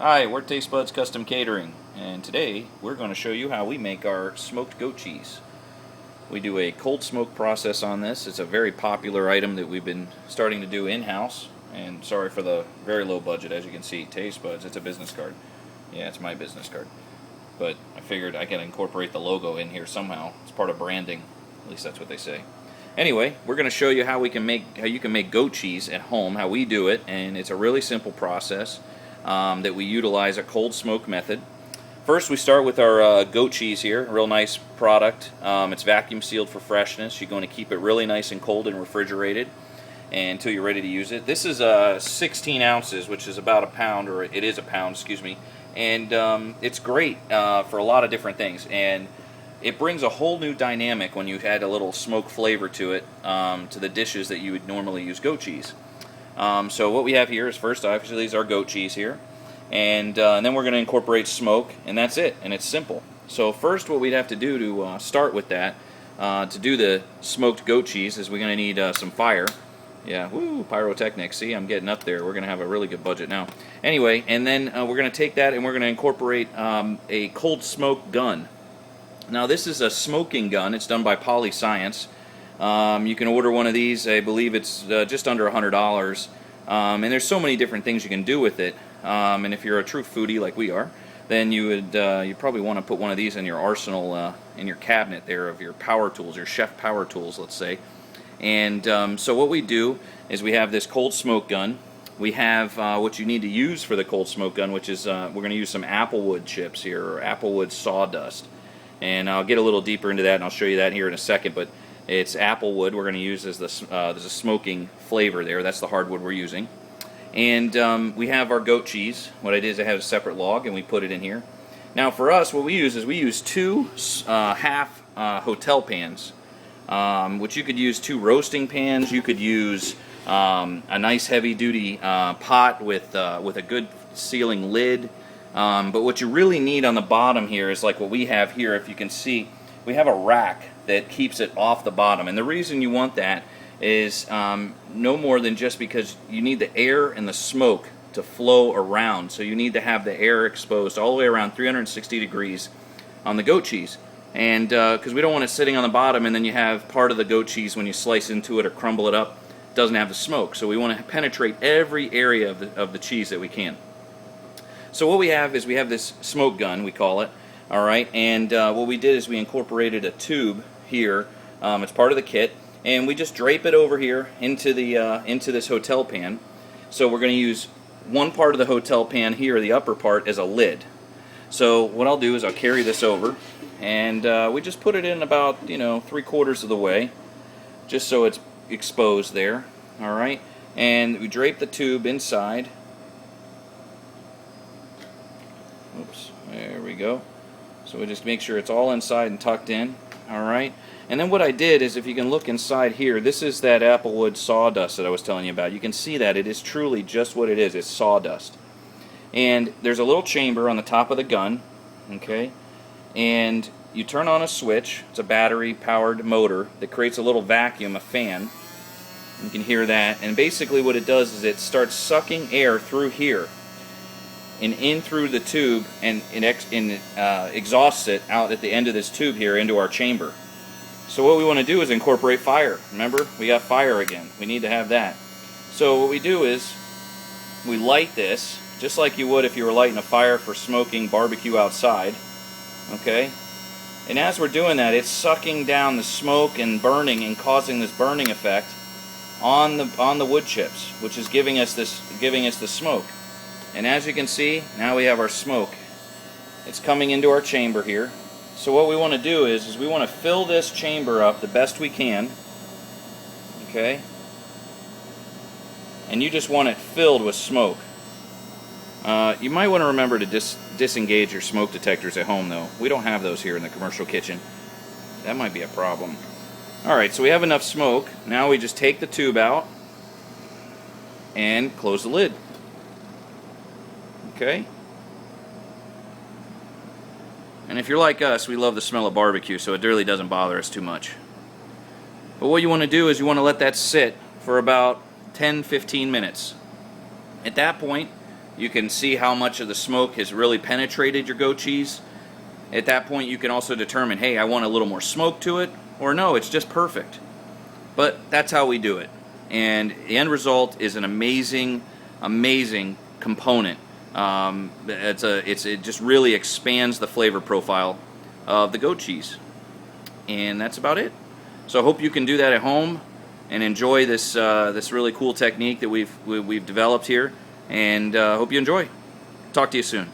Hi, we're Tastebuds Custom Catering, and today we're going to show you how we make our smoked goat cheese. We do a cold smoke process on this. It's a very popular item that we've been starting to do in-house, and sorry for the very low budget. As you can see, Tastebuds, it's a business card. Yeah, it's my business card. But I figured I can incorporate the logo in here somehow. It's part of branding. At least that's what they say. Anyway, we're going to show you how you can make goat cheese at home, how we do it, and it's a really simple process. That we utilize a cold smoke method. First, we start with our goat cheese here, a real nice product. It's vacuum sealed for freshness. You're going to keep it really nice and cold and refrigerated until you're ready to use it. This is 16 ounces, which is about a pound, or it is a pound, excuse me. And it's great for a lot of different things. And it brings a whole new dynamic when you add a little smoke flavor to it, to the dishes that you would normally use goat cheese. So what we have here is, first, obviously, is our goat cheese here, and then we're going to incorporate smoke, and that's it, and it's simple. So first, what we'd have to do to start with that, to do the smoked goat cheese, is we're going to need some fire. Yeah, woo, pyrotechnics. See, I'm getting up there. We're going to have a really good budget now. Anyway, and then we're going to take that and we're going to incorporate a cold smoke gun. Now, this is a smoking gun. It's done by Poly Science. You can order one of these. I believe it's just under $100, and there's so many different things you can do with it. And if you're a true foodie like we are, then you probably want to put one of these in your arsenal, in your cabinet there of your power tools, your chef power tools, let's say. And so what we do is we have this cold smoke gun. We have what you need to use for the cold smoke gun, which is we're going to use some applewood chips here, or applewood sawdust. And I'll get a little deeper into that, and I'll show you that here in a second. But it's apple wood we're going to use as there's a smoking flavor there. That's the hardwood we're using. And we have our goat cheese. What I did is I have a separate log, and we put it in here. Now for us, what we use is we use two half hotel pans, which you could use two roasting pans. You could use a nice heavy-duty pot with a good sealing lid. But what you really need on the bottom here is like what we have here. If you can see, we have a rack that keeps it off the bottom, and the reason you want that is no more than just because you need the air and the smoke to flow around. So you need to have the air exposed all the way around 360 degrees on the goat cheese, and because we don't want it sitting on the bottom and then you have part of the goat cheese when you slice into it or crumble it up, it doesn't have the smoke. So we want to penetrate every area of the cheese that we can. So what we have is we have this smoke gun, we call it. All right, and what we did is we incorporated a tube here. It's part of the kit, and we just drape it over here into this hotel pan. So we're going to use one part of the hotel pan here, the upper part, as a lid. So what I'll do is I'll carry this over, and we just put it in about 3/4 of the way, just so it's exposed there. All right, and we drape the tube inside. Oops, there we go. So we just make sure it's all inside and tucked in. Alright, and then what I did is, if you can look inside here, this is that applewood sawdust that I was telling you about. You can see that it is truly just what it is. It's sawdust. And there's a little chamber on the top of the gun, okay, and you turn on a switch. It's a battery powered motor that creates a little vacuum, a fan. You can hear that, and basically what it does is it starts sucking air through here and in through the tube, and exhausts it out at the end of this tube here into our chamber. So what we want to do is incorporate fire. Remember, we got fire again. We need to have that. So what we do is we light this just like you would if you were lighting a fire for smoking barbecue outside. Okay? And as we're doing that, it's sucking down the smoke and burning and causing this burning effect on the wood chips, which is giving us the smoke. And as you can see, now we have our smoke. It's coming into our chamber here. So what we want to do is we want to fill this chamber up the best we can. Okay? And you just want it filled with smoke. You might want to remember to disengage your smoke detectors at home, though. We don't have those here in the commercial kitchen. That might be a problem. Alright, so we have enough smoke. Now we just take the tube out and close the lid. Okay? And if you're like us, we love the smell of barbecue, so it really doesn't bother us too much. But what you want to do is you want to let that sit for about 10-15 minutes. At that point, You can see how much of the smoke has really penetrated your goat cheese. At that point, you can also determine, hey, I want a little more smoke to it, or no, it's just perfect. But that's how we do it. And the end result is an amazing, amazing component. It just really expands the flavor profile of the goat cheese. And that's about it. So I hope you can do that at home and enjoy this this really cool technique that we've developed here. And hope you enjoy. Talk to you soon.